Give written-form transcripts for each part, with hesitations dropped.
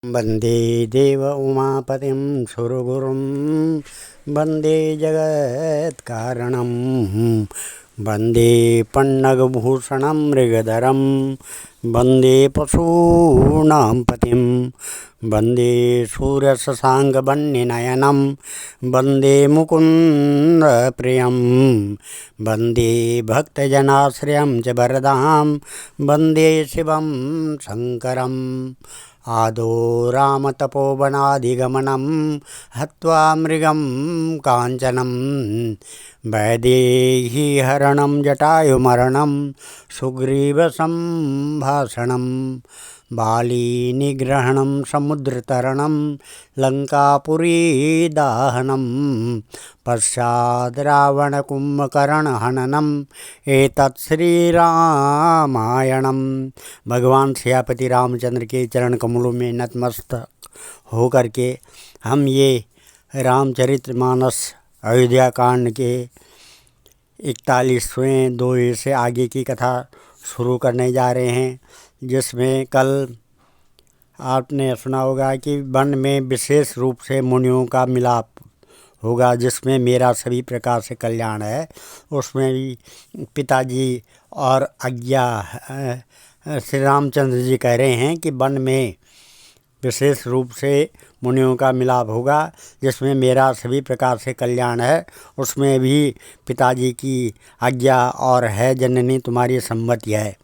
वन्दे देव उमापतिं सुरगुरुं वन्दे जगत्कारणं वन्दे पन्नगभूषणं मृगधरं वन्दे पशूनां पतिं वन्दे सूर्यशशाङ्कवह्निनयनं वन्दे मुकुन्दप्रियं वन्दे भक्तजनाश्रयं च वरदां वन्दे शिवं शङ्करम् आदो रामतपोवनादिगमनं हत्वा मृगं काञ्चनं वैदेहीहरणं जटायुमरणं सुग्रीवसम्भाषणं बालीनिग्रहणं समुद्रतरणं लङ्कापुरीदाहनं पश्चाद् रावणकुम्भकर्णहननम् एतत् श्रीरामायणं। भगवान सियापति रामचंद्र के चरण कमलों में नतमस्तक होकर के हम ये रामचरितमानस अयोध्या कांड के 41वें दोहे से आगे की कथा शुरू करने जा रहे हैं, जिसमें कल आपने सुना होगा कि वन में विशेष रूप से मुनियों का मिलाप होगा, जिसमें मेरा सभी प्रकार से कल्याण है। उसमें भी पिताजी और आज्ञा श्री रामचंद्र जी कह रहे हैं कि वन में विशेष रूप से मुनियों का मिलाप होगा, जिसमें मेरा सभी प्रकार से कल्याण है। उसमें भी पिताजी की आज्ञा और है जननी तुम्हारी सम्मति है।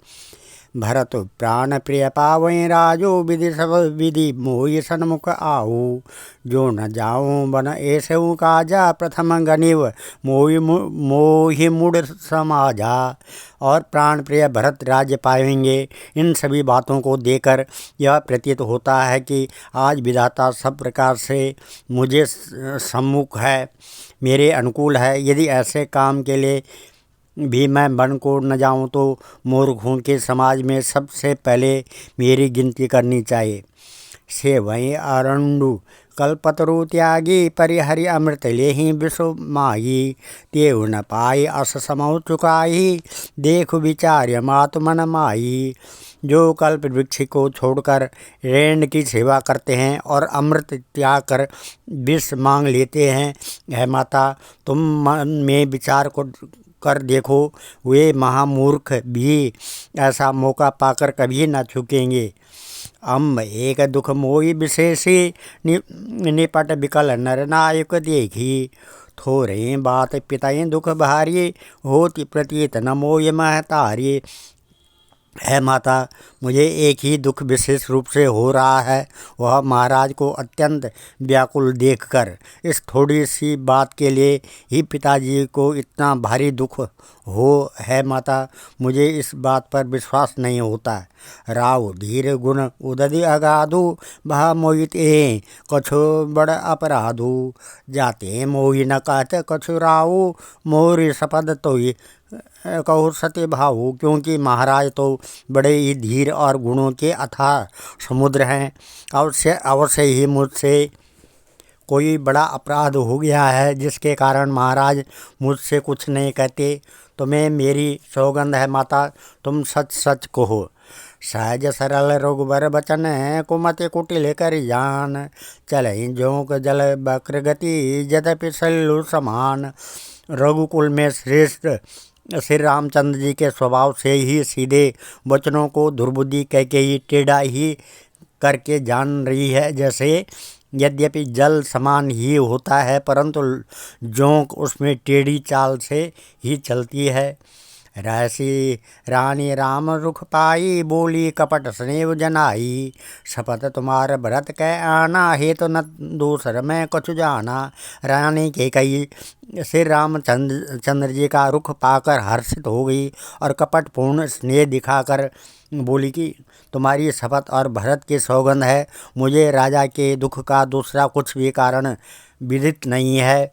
भरत प्राण प्रिय पावै राजो विधि सब विधि मोहि सन्मुख आहू, जो न जाऊँ बन ऐसहु काजा प्रथम गनिव मोहि मुड़ समाजा। और प्राण प्रिय भरत राज्य पाएंगे। इन सभी बातों को देकर यह प्रतीत होता है कि आज विधाता सब प्रकार से मुझे सम्मुख है, मेरे अनुकूल है। यदि ऐसे काम के लिए भी मैं वन को न जाऊं तो मूर्खों के समाज में सबसे पहले मेरी गिनती करनी चाहिए। से वहीं अरंडु कल्पतरु त्यागी परिहरि अमृत लेहि विश्व माही, तेहु न पाई अस समौ चुकाही देख विचार्य मातमन माही। जो कल्प वृक्ष को छोड़कर रेंड की सेवा करते हैं और अमृत त्याग कर विष मांग लेते हैं, है माता तुम मन में विचार को कर देखो, वे महामूर्ख भी ऐसा मौका पाकर कभी न चुकेंगे। अम्ब एक दुख मोहि विशेषी निपट विकल नरनायक देखी, थोरे बात पिताएं दुख भारी होती प्रतीत न मोहि महतारी। है माता मुझे एक ही दुख विशेष रूप से हो रहा है, वह महाराज को अत्यंत व्याकुल देखकर। इस थोड़ी सी बात के लिए ही पिताजी को इतना भारी दुख हो, है माता मुझे इस बात पर विश्वास नहीं होता। राव धीर गुण उदधि अगाधु भा मोहित ए कछु बड़ अपराधु, जाते मोहि न कहते कछु राव मोरी सपद तो कहो सत्य भावु। क्योंकि महाराज तो बड़े ही धीर और गुणों के अथाह समुद्र हैं। अवश्य ही मुझसे कोई बड़ा अपराध हो गया है, जिसके कारण महाराज मुझसे कुछ नहीं कहते। तुम्हें मेरी सौगंध है माता, तुम सच सच कहो। सहज सरल रघुबर बचन कुमति कुटिल कर जान, चलहि जोंक जल बक्र गति यद्यपि सल्लु समान। रघुकुल में श्रेष्ठ श्री रामचंद्र जी के स्वभाव से ही सीधे वचनों को दुर्बुद्धि कह के ही टेढ़ा ही करके जान रही है। जैसे यद्यपि जल समान ही होता है, परंतु जोंक उसमें टेढ़ी चाल से ही चलती है। रहसी रानी राम रुख पाई, बोली कपट स्नेह जनाई, शपथ तुम्हार भरत कह आना, हे तो न दूसर मैं कछु जाना। रानी के कई श्री रामचंद्र जी का रुख पाकर हर्षित हो गई और कपटपूर्ण स्नेह दिखाकर बोली कि तुम्हारी शपथ और भरत की सौगंध है, मुझे राजा के दुख का दूसरा कुछ भी कारण विदित नहीं है।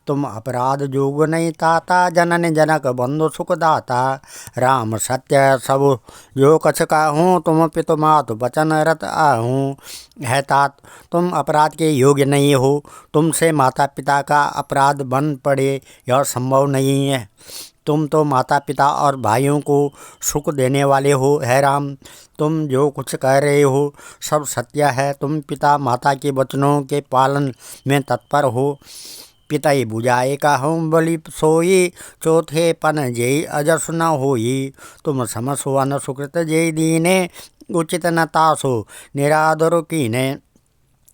तुम अपराध जोग नहीं ताता, जनन जनक बंधु सुख दाता। राम सत्य सब जो कछ कहूँ, तुम पितु मातु बचन रत आहूँ। है तात तुम अपराध के योग्य नहीं हो, तुमसे माता पिता का अपराध बन पड़े यह संभव नहीं है। तुम तो माता पिता और भाइयों को सुख देने वाले हो। है राम, तुम जो कुछ कह रहे हो सब सत्य है। तुम पिता माता के वचनों के पालन में तत्पर हो। पितई बुझाए का हम बलि सोई, चौथे पन जेई अजस न होई। तुम समस वन सुकृत जेई दीने, उचित न तासो निरादर कीने।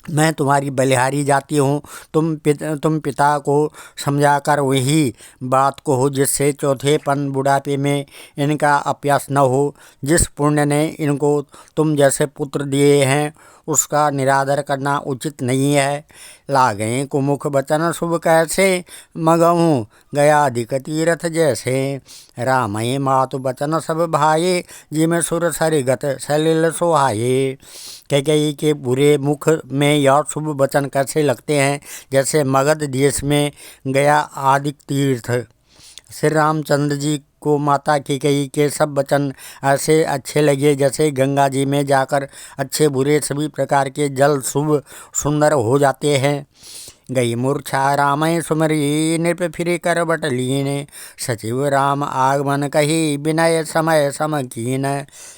मैं तुम्हारी बलिहारी जाती हूँ। तुम पिता को समझाकर वही बात को हो जिससे चौथेपन बुढ़ापे में इनका अपयस न हो। जिस पुण्य ने इनको तुम जैसे पुत्र दिए हैं उसका निरादर करना उचित नहीं है। लागे कुमुख बचन शुभ कैसे, मगहूँ गया अधिक तीरथ जैसे। रामय मातु बचन सब भाये, जिम सुर सरिगत सलिल सोहाये। कैकेयी के बुरे मुख में यह शुभ वचन कैसे लगते हैं जैसे मगध देश में गया आदि तीर्थ। श्री रामचंद्र जी को माता कैकेयी के सब वचन ऐसे अच्छे लगे जैसे गंगा जी में जाकर अच्छे बुरे सभी प्रकार के जल शुभ सुंदर हो जाते हैं। गई मूर्छा रामय सुमरी, नृप फिर कर बट लीन। सचिव राम आगमन कही, विनय समय सम कीन।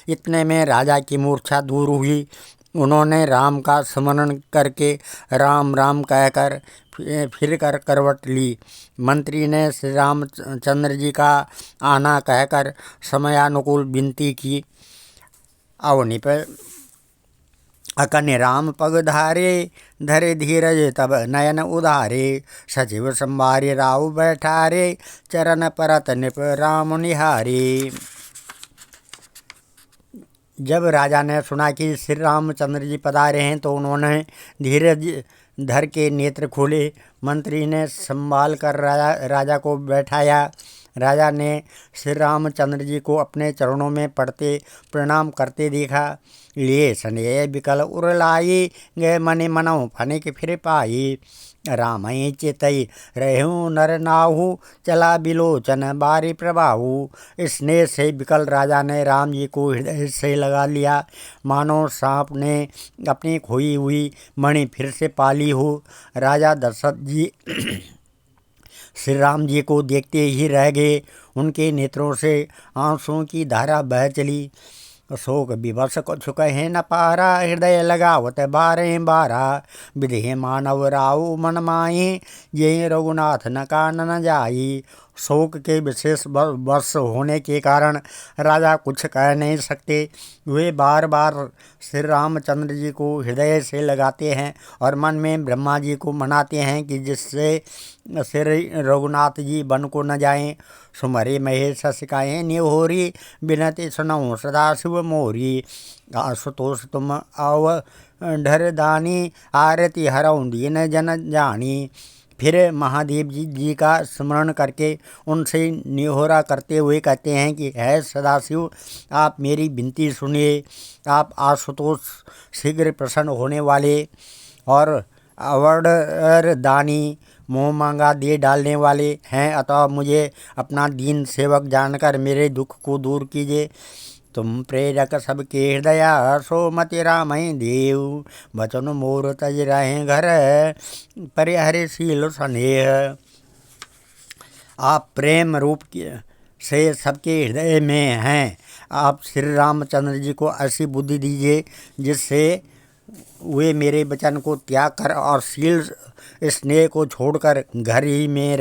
इतने में राजा की मूर्छा दूर हुई। उन्होंने राम का स्मरण करके राम राम कहकर फिर कर करवट ली। मंत्री ने श्री रामचंद्र जी का आना कहकर समयानुकूल विनती की। अवनि पर अकन्य राम पग धारे, धरे धीरज तब नयन उधारे। सचिव संभारे राव बैठारे, चरण परत निप राम निहारे। जब राजा ने सुना कि श्री रामचंद्र जी पधारे हैं तो उन्होंने धीरज धर के नेत्र खोले। मंत्री ने संभाल कर राजा को बैठाया। राजा ने श्री रामचंद्र जी को अपने चरणों में पड़ते प्रणाम करते देखा। लिए स्नेह विकल उरलाई, गए मनि मनऊ फनिक फिर पाई। रामई चेतई रहूँ नर नाहू, चला बिलोचन बारी प्रभाऊ। स्नेह से विकल राजा ने राम जी को हृदय से लगा लिया, मानो सांप ने अपनी खोई हुई मणि फिर से पाली हो। राजा दशरथ जी श्री राम जी को देखते ही रह गए। उनके नेत्रों से आंसुओं की धारा बह चली। शोक विवश कुछ कहे न पारा, हृदय लगावत बारह बारा। विधे मानव राव मन माही, ये रघुनाथ न कानन जाई। शोक के विशेष वर्ष होने के कारण राजा कुछ कह नहीं सकते। वे बार बार श्री रामचंद्र जी को हृदय से लगाते हैं और मन में ब्रह्मा जी को मनाते हैं कि जिससे श्री रघुनाथ जी वन को न जाएं। सुमरे महेश सिकाएँ निहोरी, बिनती सुनऊँ सदा शिव मोरी। आशुतोष तुम अव ढर दानी, आरती हरऊँ दीन जन जानी। फिर महादेव जी का स्मरण करके उनसे निहोरा करते हुए कहते हैं कि है सदाशिव, आप मेरी विनती सुनिए। आप आशुतोष शीघ्र प्रसन्न होने वाले और अवढ़ दानी मोह मांगा दे डालने वाले हैं, अतः मुझे अपना दीन सेवक जानकर मेरे दुख को दूर कीजिए। तुम प्रेरक सबके हृदया, सो मति रामय देव। बचन मोर तज रहे घर, परिहरे शील स्नेह। आप प्रेम रूप से सबके हृदय में हैं। आप श्री रामचंद्र जी को ऐसी बुद्धि दीजिए जिससे वे मेरे वचन को त्याग कर और शील स्नेह को छोड़कर घर ही में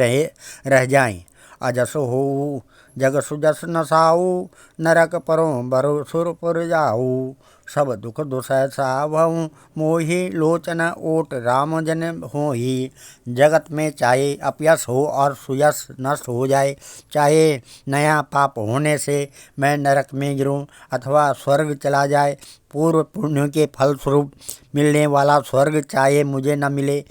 रह जाएं। अजस हो जग सुजस नसाऊ, नरक परों बरो सुरपुर जाऊ। सब दुख दुसह साभऊ, मोहि लोचन ओट राम जन होहि। जगत में चाहे अपयश हो और सुयश नष्ट हो जाए, चाहे नया पाप होने से मैं नरक में गिरूं अथवा स्वर्ग चला जाए, पूर्व पुण्य के फलस्वरूप मिलने वाला स्वर्ग चाहे मुझे न मिले,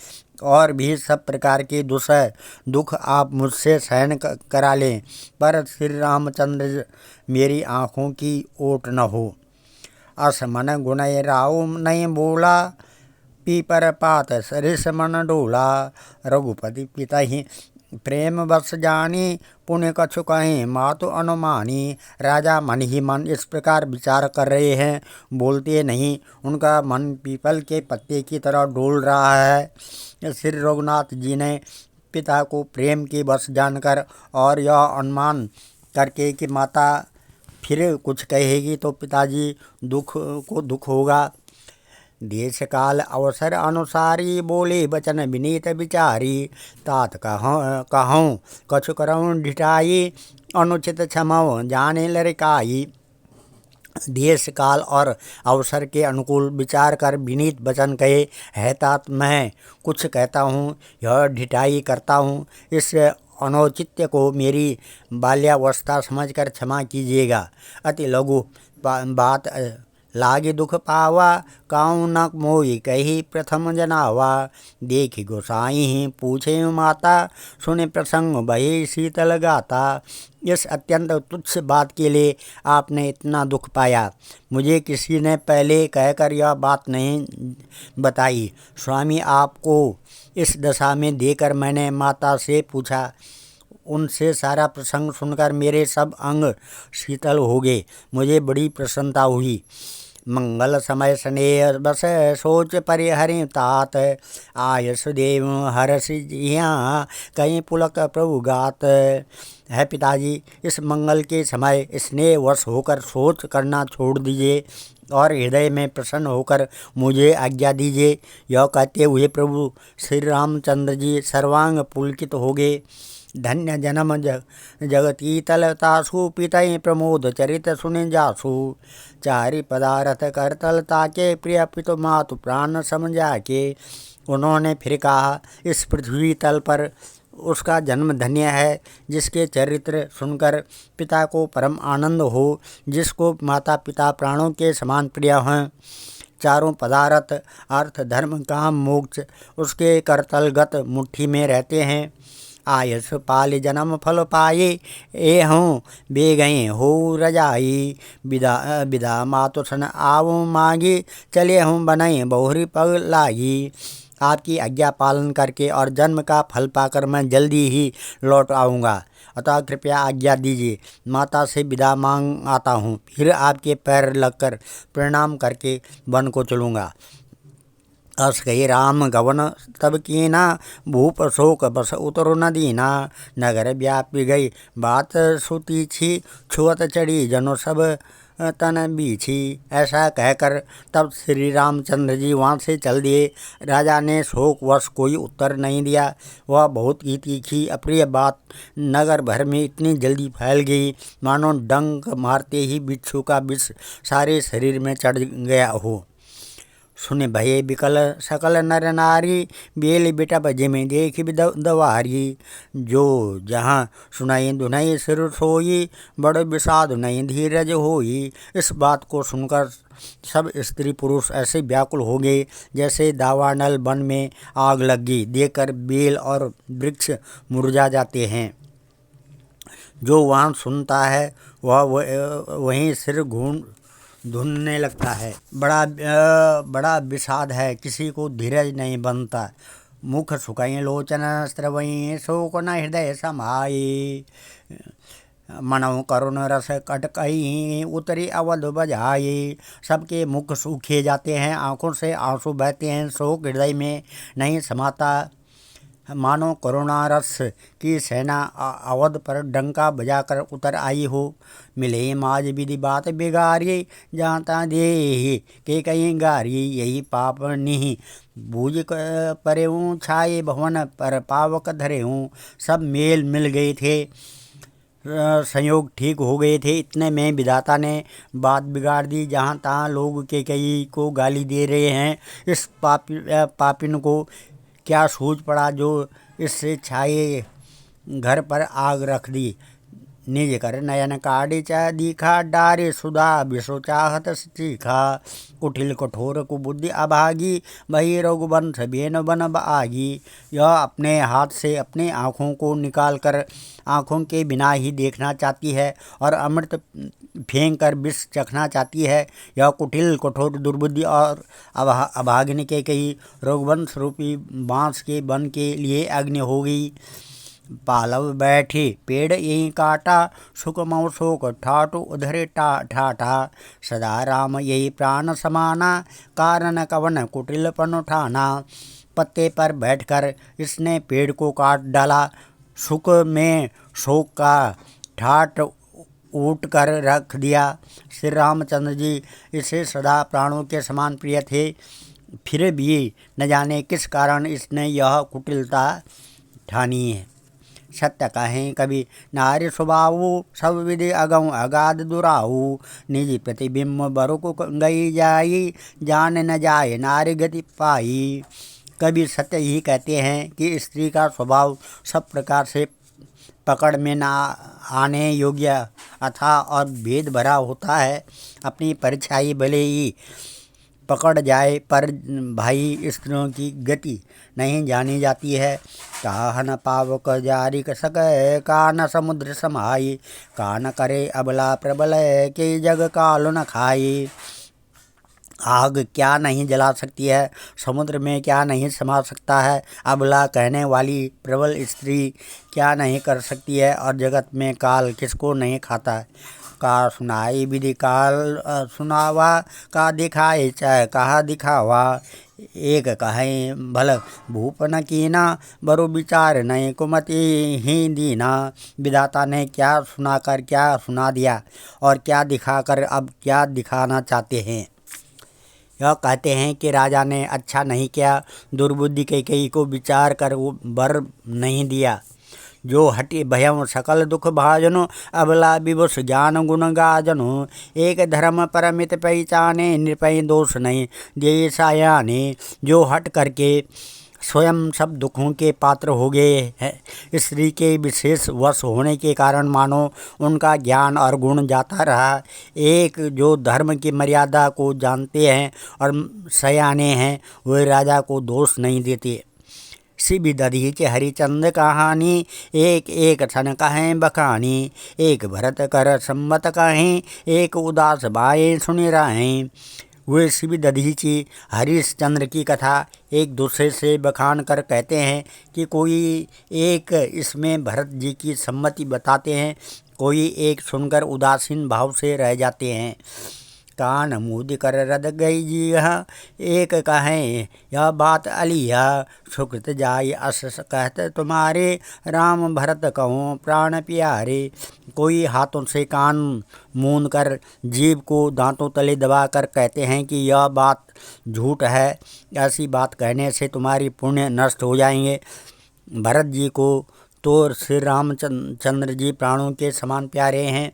और भी सब प्रकार के दुख आप मुझसे सहन करा लें, पर श्री रामचंद्र मेरी आँखों की ओट न हो। असमन गुणय राव नहीं बोला, पीपर पात सरिस मन डोला। रघुपति पिता ही प्रेम बस जानी, पुण्य कछु कहें मातु अनुमानी। राजा मन ही मन इस प्रकार विचार कर रहे हैं, बोलते नहीं। उनका मन पीपल के पत्ते की तरह डोल रहा है। श्री रघुनाथ जी ने पिता को प्रेम की बस जानकर और यह अनुमान करके कि माता फिर कुछ कहेगी तो पिताजी दुख होगा, देश काल अवसर अनुसारी बोले बचन विनीत विचारी, तात कहूँ कछु करऊँ ढिठाई, अनुचित क्षमाओ जाने लड़काई। देश काल और अवसर के अनुकूल विचार कर विनीत वचन कहे, है तात मैं कुछ कहता हूँ, यह ढिठाई करता हूँ, इस अनौचित्य को मेरी बाल्यावस्था समझकर क्षमा कीजिएगा। अति लघु बात लागे दुख पावा, काऊ न मोई कही प्रथम जनावा, देखी गोसाई ही पूछे माता, सुने प्रसंग भये शीतल गाता। इस अत्यंत तुच्छ बात के लिए आपने इतना दुख पाया, मुझे किसी ने पहले कहकर यह बात नहीं बताई। स्वामी, आपको इस दशा में देकर मैंने माता से पूछा, उनसे सारा प्रसंग सुनकर मेरे सब अंग शीतल हो गए, मुझे बड़ी प्रसन्नता हुई। मंगल समय स्नेह बस सोच परिहरि तात, आयस देव हरस जिया कहीं पुलक प्रभु गात। है पिताजी, इस मंगल के समय स्नेहवश होकर सोच करना छोड़ दीजिए और हृदय में प्रसन्न होकर मुझे आज्ञा दीजिए। यह कहते हुए प्रभु श्री रामचंद्र जी सर्वांग पुलकित हो गए। धन्य जन्म जगतीतल तासु, पितय प्रमोद चरित सुने जासु, चारि पदारथ करतल ताके, प्रिय पितु मातु प्राण समझा के। उन्होंने फिर कहा, इस पृथ्वी तल पर उसका जन्म धन्य है जिसके चरित्र सुनकर पिता को परम आनंद हो, जिसको माता पिता प्राणों के समान प्रिय हैं। चारों पदार्थ अर्थ धर्म काम मोक्ष उसके करतलगत मुट्ठी में रहते हैं। आयस पाल जन्म फल पाए, ए हूँ बे गए हो रजाई, विदा मातु सन आवो मांगी, चले हूँ बनाए बहुरी पग लागी। आपकी आज्ञा पालन करके और जन्म का फल पाकर मैं जल्दी ही लौट आऊँगा, अतः कृपया आज्ञा दीजिए। माता से विदा मांग आता हूँ, फिर आपके पैर लगकर प्रणाम करके वन को चलूँगा। अस कही राम गवन तब कीना, भूप शोक बस उतरो न दीना, नगर व्यापी गई बात सुती छी, छुअत चढ़ी जनो सब तन बीछी। ऐसा कहकर तब श्री रामचंद्र जी वहाँ से चल दिए। राजा ने शोकवश कोई उत्तर नहीं दिया। वह बहुत ही तीखी अप्रिय बात नगर भर में इतनी जल्दी फैल गई मानो डंक मारते ही बिच्छू का विष सारे शरीर में चढ़ गया हो। सुने भये बिकल सकल नर नारी, बेल बिटप जिमे देख दवारी, जो जहाँ सुनाई दुनाई सिर सोई, बड़ विषाद नहीं धीरज होई। इस बात को सुनकर सब स्त्री पुरुष ऐसे व्याकुल हो गए जैसे दावानल वन में आग लग गई। देखकर बेल और वृक्ष मुरझा जाते हैं। जो वहाँ सुनता है वह वहीं सिर धुनने लगता है। बड़ा विषाद है, किसी को धीरज नहीं बनता। मुख सुखाई लोचन स्त्रवई, शोक न हृदय समाई, मनौ करुण रस कटकई, उतरी अवध बजाई। सबके मुख सूखे जाते हैं, आँखों से आंसू बहते हैं, शोक हृदय में नहीं समाता। मानो करुणा रस की सेना अवध पर डंका बजाकर उतर आई हो। मिले माज विधि बात बिगारी, जाता दे के कहीं गारी, यही पाप नहीं बूझ परे हूँ, छाए भवन पर पावक धरे हूँ। सब मेल मिल गए थे, संयोग ठीक हो गए थे। इतने में विधाता ने बात बिगाड़ दी। जहाँ तहाँ लोग कई को गाली दे रहे हैं। इस पापिन को क्या सूझ पड़ा जो इससे छाए घर पर आग रख दी। निज कर नयन काढ़ी चा दीखा, डारे सुधा विषो चाहत चीखा, कुटिल कठोर कुबुद्धि अभागी, वही रघुवंश बेन बन आगी। यह अपने हाथ से अपने आँखों को निकाल कर आँखों के बिना ही देखना चाहती है और अमृत फेंक कर विष चखना चाहती है। यह कुटिल कठोर दुर्बुद्धि और अभागिनी के कई रघुवंश रूपी बाँस के वन के लिए अग्नि हो गई। पालव बैठे पेड़ यही काटा, सुख मऊ शोक ठाटो उधरे ठाठा, सदा राम यही प्राण समाना, कारण कवन कुटिल पन ठाना। पत्ते पर बैठकर इसने पेड़ को काट डाला। सुख में शोक का ठाट ऊट कर रख दिया। श्री रामचंद्र जी इसे सदा प्राणों के समान प्रिय थे, फिर भी न जाने किस कारण इसने यह कुटिलता ठानी है। सत्य कहें कभी नारी स्वभावु, सब विधि अगम अगाध दुराहु। निज प्रतिबिंब बरुक गई जाई, जान न जाए नारी गति पाई। कभी सत्य ही कहते हैं कि स्त्री का स्वभाव सब प्रकार से पकड़ में ना आने योग्य अथाह और भेद भरा होता है। अपनी परछाई भले ही पकड़ जाए पर भाई स्त्रियों की गति नहीं जानी जाती है। कहा न पावक जारी सके, का न समुद्र समाई। का न करे अबला प्रबल, के जग काल न खाई। आग क्या नहीं जला सकती है, समुद्र में क्या नहीं समा सकता है। अबला कहने वाली प्रबल स्त्री क्या नहीं कर सकती है, और जगत में काल किसको नहीं खाता है। का सुनाई विधि काल सुनावा, का दिखाए चाहे कहा दिखावा। एक कहें भल भूप न कीना, बरु विचार नहीं कुमति ही दीना। विधाता ने क्या सुनाकर क्या सुना दिया, और क्या दिखाकर अब क्या दिखाना चाहते हैं। यह कहते हैं कि राजा ने अच्छा नहीं किया, दुर्बुद्धि कैकेयी को विचार कर वो वर नहीं दिया। जो हटि भयम सकल दुख भाजनो, अबला विवश ज्ञान गुण गाजनो। एक धर्म परमित पहचाने, नृपय दोष नहीं दे सायाने। जो हट करके स्वयं सब दुखों के पात्र हो गए हैं, स्त्री के विशेष वश होने के कारण मानो उनका ज्ञान और गुण जाता रहा। एक जो धर्म की मर्यादा को जानते हैं और सयाने हैं, वे राजा को दोष नहीं देते। शिव दधीच हरिचंद कहानी, एक एक छन कहें बखानी। एक भरत कर सम्मत कहें, एक उदास बाएँ सुनि रहें। वे शिव दधीची हरिश्चंद्र की कथा एक दूसरे से बखान कर कहते हैं कि कोई एक इसमें भरत जी की सम्मति बताते हैं, कोई एक सुनकर उदासीन भाव से रह जाते हैं। कान मूद कर रद गई जी यहाँ, एक कहें यह बात अलिया। सुकृत जाय अस कहत तुम्हारे, राम भरत कहूँ प्राण प्यारे। कोई हाथों से कान मूंद कर जीभ को दांतों तले दबा कर कहते हैं कि यह बात झूठ है, ऐसी बात कहने से तुम्हारी पुण्य नष्ट हो जाएंगे। भरत जी को तो श्री रामचंद्र जी प्राणों के समान प्यारे हैं।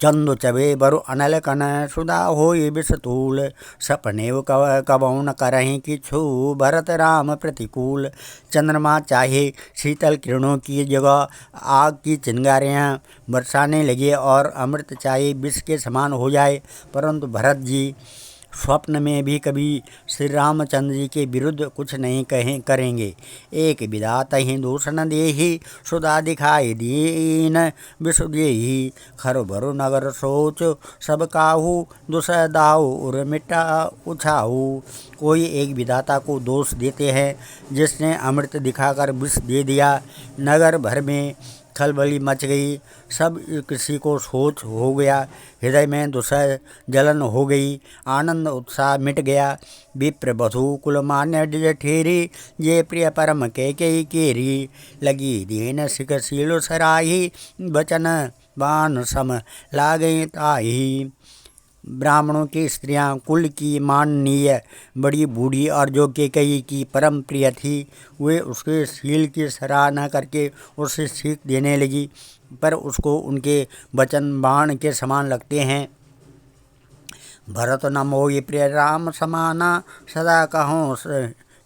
चंदु चबे बरु अनल कन, सुधा होई विषतूल। सपनेव कबौ न करहीं किछु, भरत राम प्रतिकूल। चंद्रमा चाहे शीतल किरणों की जगह आग की चिंगारियाँ बरसाने लगे और अमृत चाहे विष के समान हो जाए, परंतु भरत जी स्वप्न में भी कभी श्री रामचंद्र जी के विरुद्ध कुछ नहीं करेंगे। एक विधाता ही दोष न देही, सुधा दिखाई दीन विशुदेही। खर भरु नगर सोच सब काहू, दुसह दाऊ उर मिटा उछाऊ। कोई एक विधाता को दोष देते हैं जिसने अमृत दिखाकर विष दे दिया। नगर भर में खलबली मच गई, सब किसी को सोच हो गया, हृदय में दुसह जलन हो गई, आनंद उत्साह मिट गया। विप्र बधू कुलमान्य डिज ठेरी, ये प्रिय परम कैकेयी केरी। लगी दीन सिख सीलो सराही, बचन बाण सम लागई ताही। ब्राह्मणों की स्त्रियां कुल की माननीय बड़ी बूढ़ी और जो कैकेयी की परम प्रिय थी, वे उसके शील की सराहना करके उसे सीख देने लगी, पर उसको उनके वचन बाण के समान लगते हैं। भरत न मोहि प्रिय राम समाना, सदा कहूँ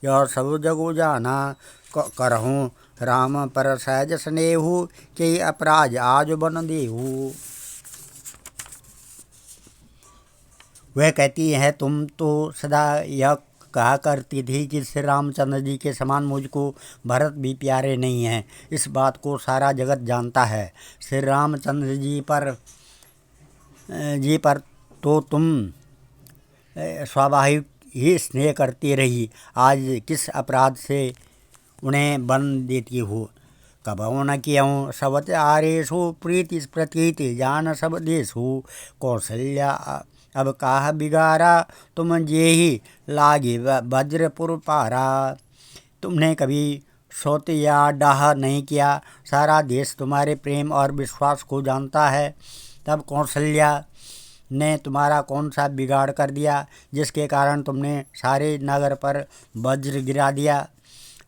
यह सब जगु जाना। करहूँ राम पर सहज स्नेहु, के अपराज आज बन देहु। वह कहती है, तुम तो सदा यह कहा करती थी कि श्री रामचंद्र जी के समान मुझको भरत भी प्यारे नहीं हैं। इस बात को सारा जगत जानता है। श्री रामचंद्र जी पर तो तुम स्वाभाविक ही स्नेह करती रही, आज किस अपराध से उन्हें बन देती हो। कबहु न कियऊँ सबत आरेषु, प्रीति प्रतीति जान सब देशु। कौशल्या अब काह बिगारा तुम जे ही लागे वज्रपुर पारा। तुमने कभी सोते या डाह नहीं किया, सारा देश तुम्हारे प्रेम और विश्वास को जानता है। तब कौशल्या ने तुम्हारा कौन सा बिगाड़ कर दिया जिसके कारण तुमने सारे नगर पर वज्र गिरा दिया।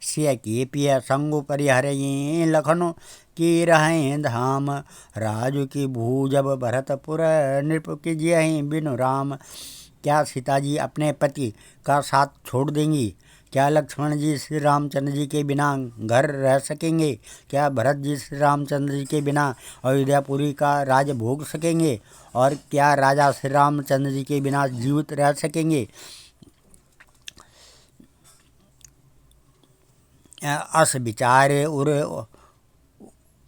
सिय की पिय संगु परिहरयि लखन की रहें धाम, राजू की भू जब भरतपुर नृप की जियहि बिनु राम। क्या सीता जी अपने पति का साथ छोड़ देंगी? क्या लक्ष्मण जी श्री रामचंद्र जी के बिना घर रह सकेंगे? क्या भरत जी श्री रामचंद्र जी के बिना अयोध्यापुरी का राज भोग सकेंगे? और क्या राजा श्री रामचंद्र जी के बिना जीवित रह सकेंगे? अस विचारे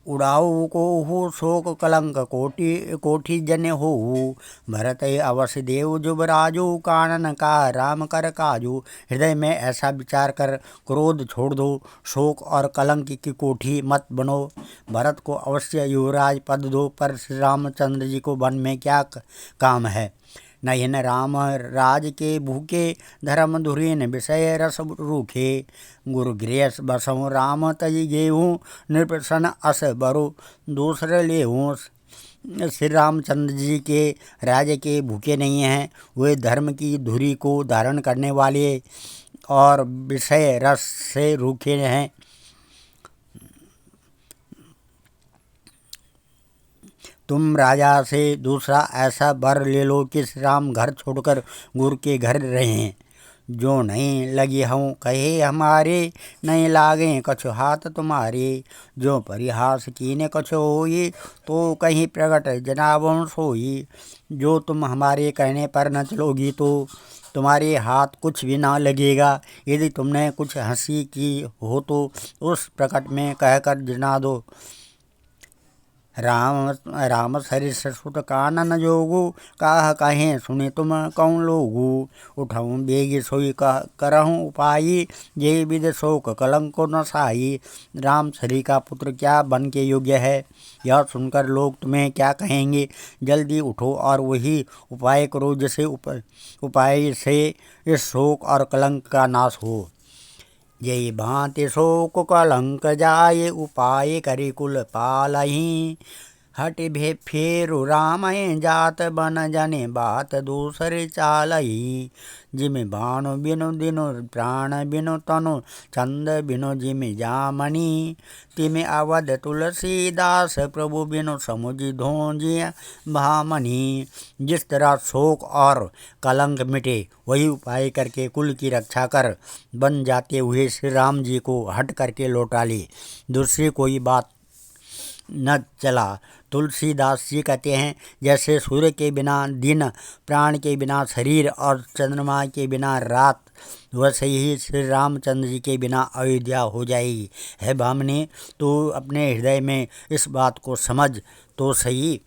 उड़ाऊ को हो शोक कलंक कोटि जन हो। भरत अवश्य देव जुबराजू कानन का राम कर काजू। हृदय में ऐसा विचार कर क्रोध छोड़ दो, शोक और कलंक की कोठी मत बनो। भरत को अवश्य युवराज पद दो, पर श्री रामचंद्र जी को वन में क्या काम है? नयन राम राज के भूखे, धर्म धुरीन विषय रस रूखे। गुरु गृह बसऊँ राम तज गेहूँ, नृपसन अस बरु दूसरे लेहूँ। श्री रामचंद्र जी के राज्य के भूखे नहीं हैं, वे धर्म की धुरी को धारण करने वाले और विषय रस से रूखे हैं। तुम राजा से दूसरा ऐसा वर ले लो कि श्री राम घर छोड़कर गुरु के घर रहें। जो नहीं लगी हूँ कहे हमारे, नहीं लागे कछु हाथ तुम्हारे। जो परिहास कीने कछु होई, तो कहीं प्रगट जनाबों सोई। जो तुम हमारे कहने पर न चलोगी तो तुम्हारे हाथ कुछ भी ना लगेगा। यदि तुमने कुछ हंसी की हो तो उस प्रकट में कहकर जना दो। राम सरिस सुत कानन जोगु, काह कहें सुने तुम कौन लोगु। उठाऊँ बेगी सोई करहूँ उपाई, जे विद शोक कलंक न साई। राम सरी का पुत्र क्या बन के योग्य है? यह सुनकर लोग तुम्हें क्या कहेंगे? जल्दी उठो और वही उपाय करो जिसे उपाय से इस शोक और कलंक का नाश हो। जय भांति शोक कलंक जाए, उपाय करि कुल पालहि। हट भे फेरु राम जात, बन जने बात दूसरे चालहि। जिमि बाणु बिनु दिनु प्राण बिनु तनु, चंद बिनु जिमि जामणि। तिमि अवध तुलसीदास, प्रभु बिनु समुझ धोजिया भामनी। जिस तरह शोक और कलंक मिटे, वही उपाय करके कुल की रक्षा कर बन जाते हुए श्री राम जी को हट करके लौटा ले। दूसरी कोई बात न चला। तुलसीदास जी कहते हैं, जैसे सूर्य के बिना दिन, प्राण के बिना शरीर और चंद्रमा के बिना रात, वैसे ही श्री रामचंद्र जी के बिना अयोध्या हो जाएगी। है भामने, तो अपने हृदय में इस बात को समझ तो सही।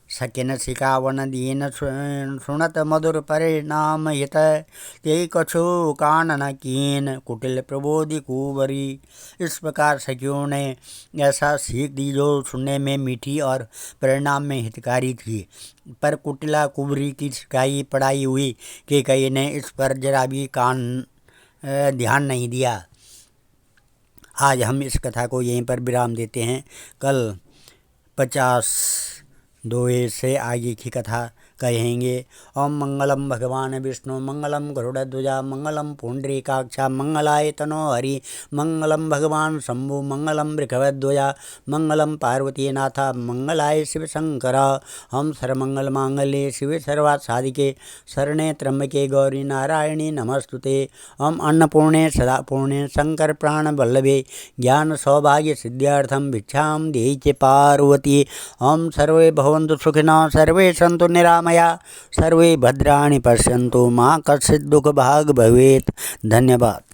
सकिन सिकावन दीन सुनत मधुर परिणाम हित, ते कछु कानन कीन कुटिल प्रबोधि कुबरी। इस प्रकार सखियों ने ऐसा सीख दी जो सुनने में मीठी और परिणाम में हितकारी थी, पर कुटिला कुबरी की सिखाई पढ़ाई हुई कि कई ने इस पर जरा भी ध्यान नहीं दिया। आज हम इस कथा को यहीं पर विराम देते हैं। कल 52 से आगे की कथा कहेंगे। ओम मंगलम भगवान विष्णु, मंगलम गरुड़ध्वजा, मंगलम पुंडरीकाक्षा, मंगलाय तनो हरि, मंगलम भगवान शंभु, मंगलम वृषभध्वजा, मंगलम पार्वती नाथा, मंगलाय शिव शंकर। हम सर्वमंगल मांगल्ये शिवे सर्वार्थ साधिके, शरणे त्र्यंबके गौरी नारायणी नमस्तुते। ओम अन्नपूर्णे सदा पूर्णे, शंकर प्राण वल्लभे, ज्ञान सौभाग्य सिद्ध्यार्थम भिक्षाम देहि च पार्वती। ओम सर्वे भवन्तु सुखिनः, सर्वे सन्तु निरामया, सर्वे भद्राणि पश्यन्तु, मा कश्चित् दुःखभाग् भवेत्। धन्यवाद।